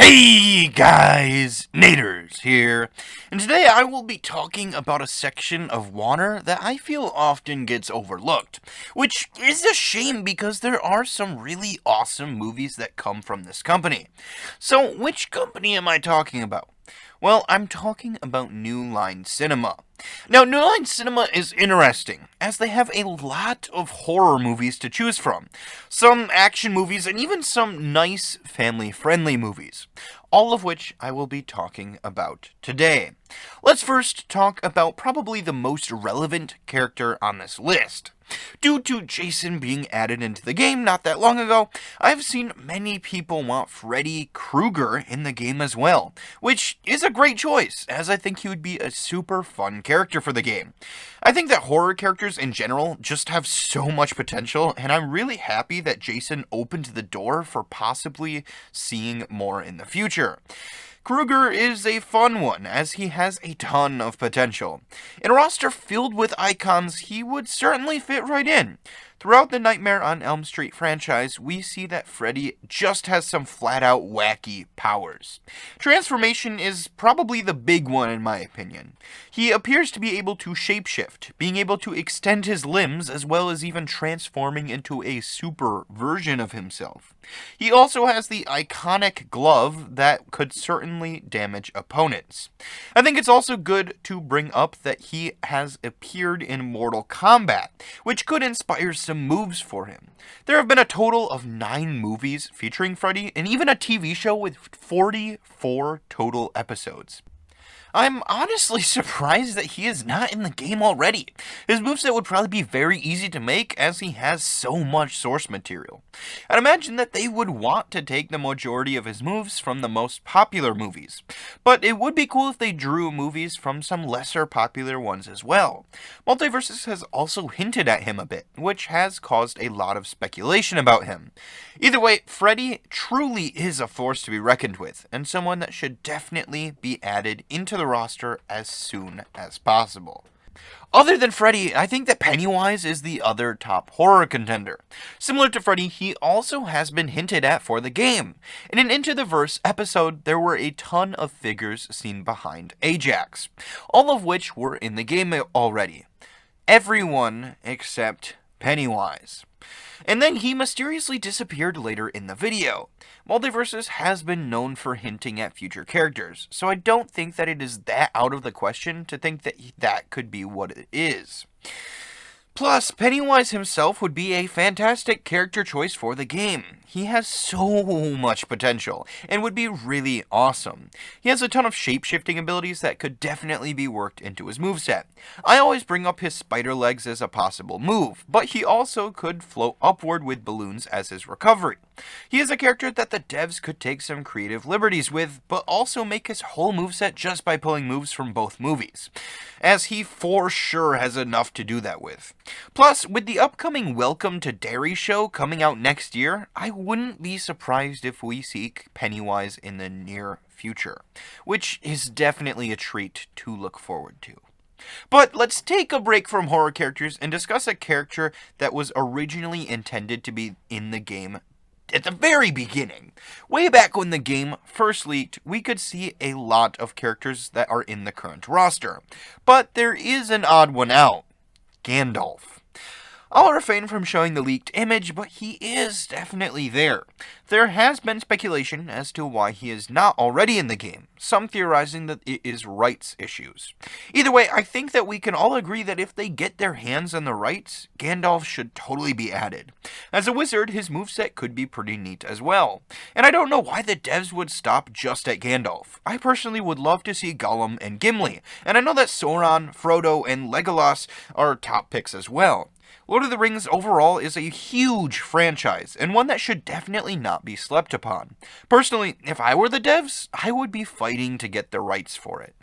Hey guys, Naterz here, and today I will be talking about a section of water that I feel often gets overlooked, which is a shame because there are some really awesome movies that come from this company. So, which company am I talking about? Well, I'm talking about New Line Cinema. Now, New Line Cinema is interesting, as they have a lot of horror movies to choose from, some action movies, and even some nice family-friendly movies, all of which I will be talking about today. Let's first talk about probably the most relevant character on this list. Due to Jason being added into the game not that long ago, I've seen many people want Freddy Krueger in the game as well, which is a great choice, as I think he would be a super fun character for the game. I think that horror characters in general just have so much potential, and I'm really happy that Jason opened the door for possibly seeing more in the future. Krueger is a fun one, as he has a ton of potential. In a roster filled with icons, he would certainly fit right in. Throughout the Nightmare on Elm Street franchise, we see that Freddy just has some flat-out wacky powers. Transformation is probably the big one in my opinion. He appears to be able to shapeshift, being able to extend his limbs as well as even transforming into a super version of himself. He also has the iconic glove that could certainly damage opponents. I think it's also good to bring up that he has appeared in Mortal Kombat, which could inspire some moves for him. There have been a total of 9 movies featuring Freddy, and even a TV show with 44 total episodes. I'm honestly surprised that he is not in the game already. His moveset would probably be very easy to make as he has so much source material. I'd imagine that they would want to take the majority of his moves from the most popular movies, but it would be cool if they drew movies from some lesser popular ones as well. MultiVersus has also hinted at him a bit, which has caused a lot of speculation about him. Either way, Freddy truly is a force to be reckoned with, and someone that should definitely be added into the roster as soon as possible. Other than Freddy, I think that Pennywise is the other top horror contender. Similar to Freddy, he also has been hinted at for the game. In an Into the Verse episode, there were a ton of figures seen behind Ajax, all of which were in the game already. Everyone except Pennywise. And then he mysteriously disappeared later in the video. MultiVersus has been known for hinting at future characters, so I don't think that it is that out of the question to think that that could be what it is. Plus, Pennywise himself would be a fantastic character choice for the game. He has so much potential, and would be really awesome. He has a ton of shape-shifting abilities that could definitely be worked into his moveset. I always bring up his spider legs as a possible move, but he also could float upward with balloons as his recovery. He is a character that the devs could take some creative liberties with, but also make his whole moveset just by pulling moves from both movies, as he for sure has enough to do that with. Plus, with the upcoming Welcome to Derry show coming out next year, I wouldn't be surprised if we see Pennywise in the near future, which is definitely a treat to look forward to. But let's take a break from horror characters and discuss a character that was originally intended to be in the game at the very beginning. Way back when the game first leaked, we could see a lot of characters that are in the current roster. But there is an odd one out. Gandalf. I'll refrain from showing the leaked image, but he is definitely there. There has been speculation as to why he is not already in the game, some theorizing that it is rights issues. Either way, I think that we can all agree that if they get their hands on the rights, Gandalf should totally be added. As a wizard, his moveset could be pretty neat as well. And I don't know why the devs would stop just at Gandalf. I personally would love to see Gollum and Gimli, and I know that Sauron, Frodo, and Legolas are top picks as well. Lord of the Rings overall is a huge franchise, and one that should definitely not be slept upon. Personally, if I were the devs, I would be fighting to get the rights for it.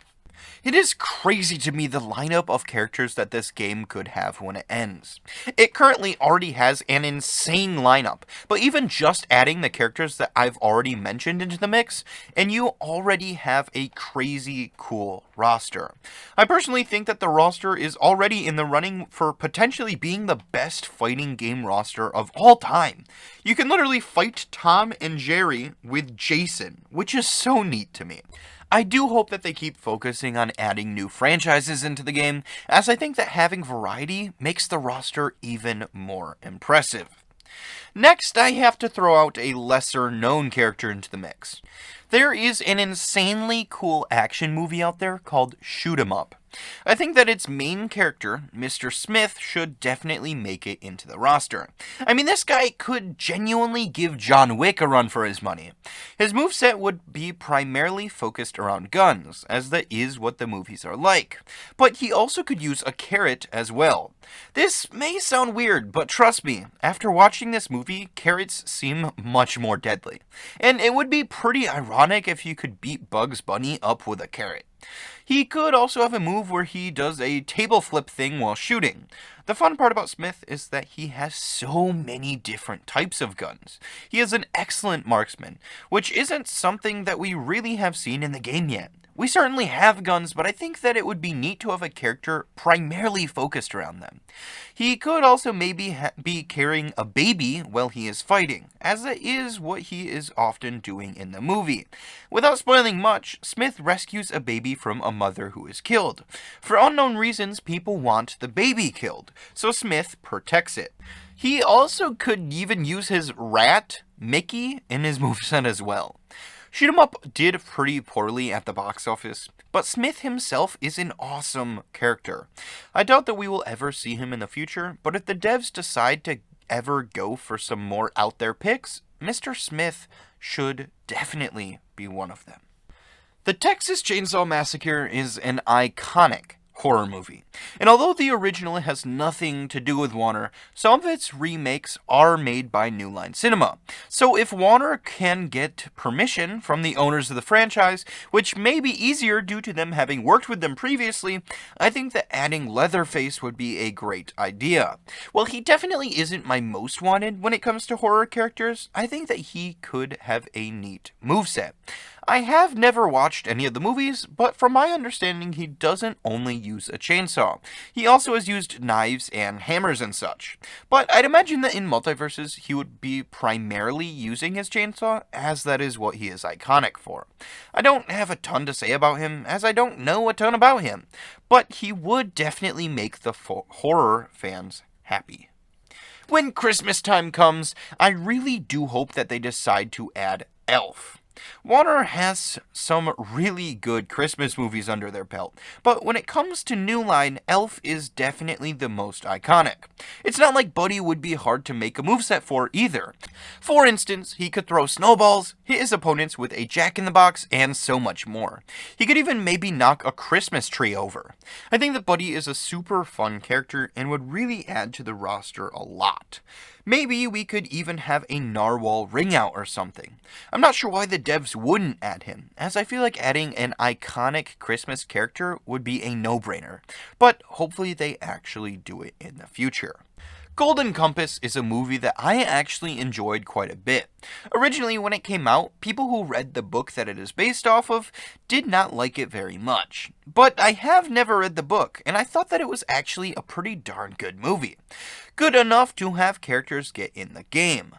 It is crazy to me the lineup of characters that this game could have when it ends. It currently already has an insane lineup, but even just adding the characters that I've already mentioned into the mix, and you already have a crazy cool roster. I personally think that the roster is already in the running for potentially being the best fighting game roster of all time. You can literally fight Tom and Jerry with Jason, which is so neat to me. I do hope that they keep focusing on adding new franchises into the game, as I think that having variety makes the roster even more impressive. Next, I have to throw out a lesser known character into the mix. There is an insanely cool action movie out there called Shoot 'em Up. I think that its main character, Mr. Smith, should definitely make it into the roster. I mean, this guy could genuinely give John Wick a run for his money. His moveset would be primarily focused around guns, as that is what the movies are like. But he also could use a carrot as well. This may sound weird, but trust me, after watching this movie, carrots seem much more deadly. And it would be pretty ironic if you could beat Bugs Bunny up with a carrot. He could also have a move where he does a table flip thing while shooting. The fun part about Smith is that he has so many different types of guns. He is an excellent marksman, which isn't something that we really have seen in the game yet. We certainly have guns, but I think that it would be neat to have a character primarily focused around them. He could also maybe be carrying a baby while he is fighting, as that is what he is often doing in the movie. Without spoiling much, Smith rescues a baby from a mother who is killed. For unknown reasons, people want the baby killed, so Smith protects it. He also could even use his rat, Mickey, in his moveset as well. Shoot 'em Up did pretty poorly at the box office, but Smith himself is an awesome character. I doubt that we will ever see him in the future, but if the devs decide to ever go for some more out there picks, Mr. Smith should definitely be one of them. The Texas Chainsaw Massacre is an iconic horror movie. And although the original has nothing to do with Warner, some of its remakes are made by New Line Cinema. So if Warner can get permission from the owners of the franchise, which may be easier due to them having worked with them previously, I think that adding Leatherface would be a great idea. While he definitely isn't my most wanted when it comes to horror characters, I think that he could have a neat moveset. I have never watched any of the movies, but from my understanding he doesn't only use a chainsaw. He also has used knives and hammers and such. But I'd imagine that in MultiVersus he would be primarily using his chainsaw, as that is what he is iconic for. I don't have a ton to say about him, as I don't know a ton about him, but he would definitely make the horror fans happy. When Christmas time comes, I really do hope that they decide to add Elf. Warner has some really good Christmas movies under their belt, but when it comes to New Line, Elf is definitely the most iconic. It's not like Buddy would be hard to make a moveset for either. For instance, he could throw snowballs, hit his opponents with a jack-in-the-box, and so much more. He could even maybe knock a Christmas tree over. I think that Buddy is a super fun character and would really add to the roster a lot. Maybe we could even have a narwhal ring out or something. I'm not sure why the devs wouldn't add him, as I feel like adding an iconic Christmas character would be a no-brainer, but hopefully they actually do it in the future. Golden Compass is a movie that I actually enjoyed quite a bit. Originally, when it came out, people who read the book that it is based off of did not like it very much. But I have never read the book, and I thought that it was actually a pretty darn good movie. Good enough to have characters get in the game.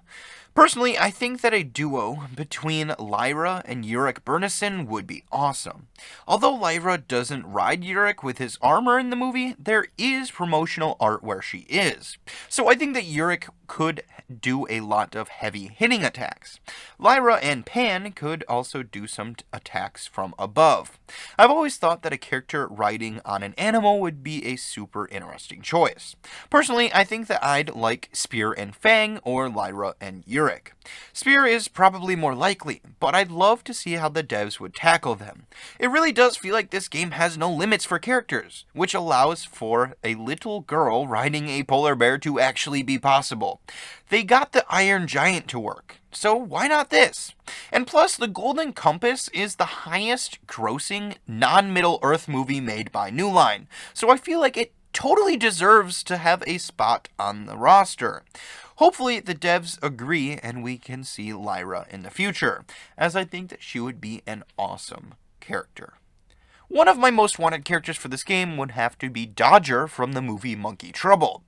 Personally, I think that a duo between Lyra and Yurik Bernison would be awesome. Although Lyra doesn't ride Yurik with his armor in the movie, there is promotional art where she is. So I think that Yurik could do a lot of heavy hitting attacks. Lyra and Pan could also do some attacks from above. I've always thought that a character riding on an animal would be a super interesting choice. Personally, I think that I'd like Spear and Fang or Lyra and Yurik. atmospheric. Spear is probably more likely, but I'd love to see how the devs would tackle them. It really does feel like this game has no limits for characters, which allows for a little girl riding a polar bear to actually be possible. They got the Iron Giant to work, so why not this? And plus, the Golden Compass is the highest grossing non-Middle-earth movie made by New Line, so I feel like it totally deserves to have a spot on the roster. Hopefully the devs agree and we can see Lyra in the future, as I think that she would be an awesome character. One of my most wanted characters for this game would have to be Dodger from the movie Monkey Trouble.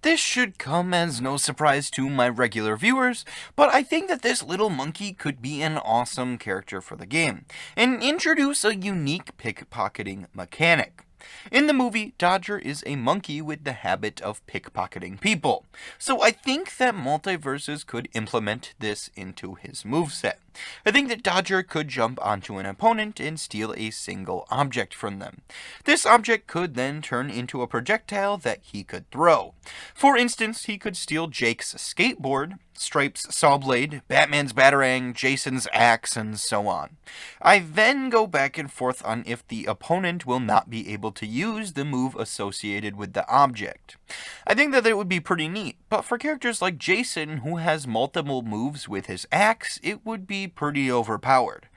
This should come as no surprise to my regular viewers, but I think that this little monkey could be an awesome character for the game, and introduce a unique pickpocketing mechanic. In the movie, Dodger is a monkey with the habit of pickpocketing people, so I think that MultiVersus could implement this into his moveset. I think that Dodger could jump onto an opponent and steal a single object from them. This object could then turn into a projectile that he could throw. For instance, he could steal Jake's skateboard, Stripe's saw blade, Batman's batarang, Jason's axe, and so on. I then go back and forth on if the opponent will not be able to use the move associated with the object. I think that it would be pretty neat, but for characters like Jason, who has multiple moves with his axe, it would be pretty overpowered.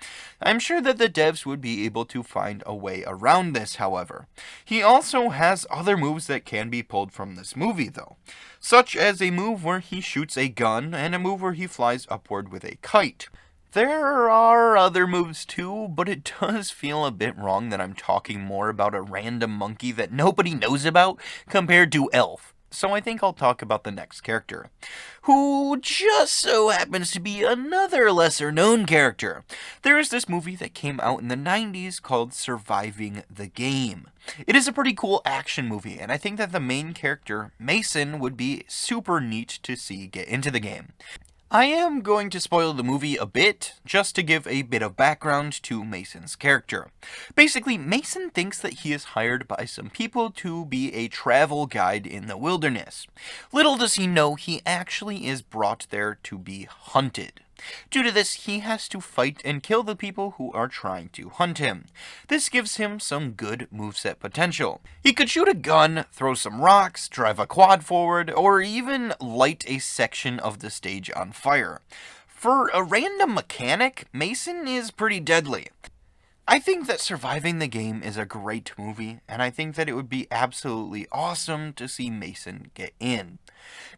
I'm sure that the devs would be able to find a way around this, however. He also has other moves that can be pulled from this movie, though, such as a move where he shoots a gun and a move where he flies upward with a kite. There are other moves too, but it does feel a bit wrong that I'm talking more about a random monkey that nobody knows about compared to Elf. So I think I'll talk about the next character, who just so happens to be another lesser known character. There is this movie that came out in the 90s called Surviving the Game. It is a pretty cool action movie, and I think that the main character, Mason, would be super neat to see get into the game. I am going to spoil the movie a bit, just to give a bit of background to Mason's character. Basically, Mason thinks that he is hired by some people to be a travel guide in the wilderness. Little does he know he actually is brought there to be hunted. Due to this, he has to fight and kill the people who are trying to hunt him. This gives him some good moveset potential. He could shoot a gun, throw some rocks, drive a quad forward, or even light a section of the stage on fire. For a random mechanic, Mason is pretty deadly. I think that Surviving the Game is a great movie, and I think that it would be absolutely awesome to see Mason get in.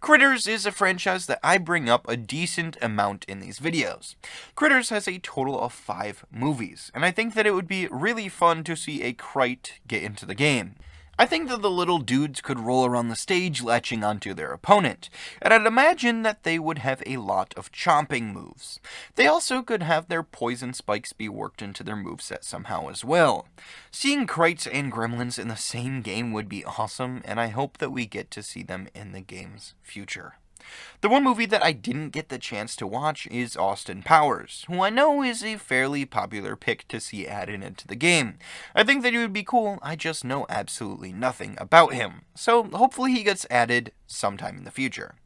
Critters is a franchise that I bring up a decent amount in these videos. Critters has a total of 5 movies, and I think that it would be really fun to see a Krite get into the game. I think that the little dudes could roll around the stage latching onto their opponent, and I'd imagine that they would have a lot of chomping moves. They also could have their poison spikes be worked into their moveset somehow as well. Seeing Krites and Gremlins in the same game would be awesome, and I hope that we get to see them in the game's future. The one movie that I didn't get the chance to watch is Austin Powers, who I know is a fairly popular pick to see added into the game. I think that he would be cool, I just know absolutely nothing about him, so hopefully he gets added sometime in the future.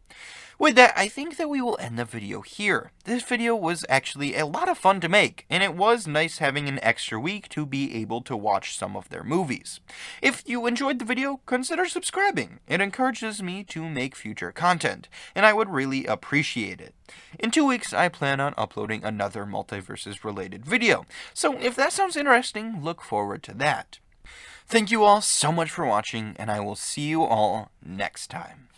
With that, I think that we will end the video here. This video was actually a lot of fun to make, and it was nice having an extra week to be able to watch some of their movies. If you enjoyed the video, consider subscribing. It encourages me to make future content, and I would really appreciate it. In 2 weeks, I plan on uploading another MultiVersus related video, so if that sounds interesting, look forward to that. Thank you all so much for watching, and I will see you all next time.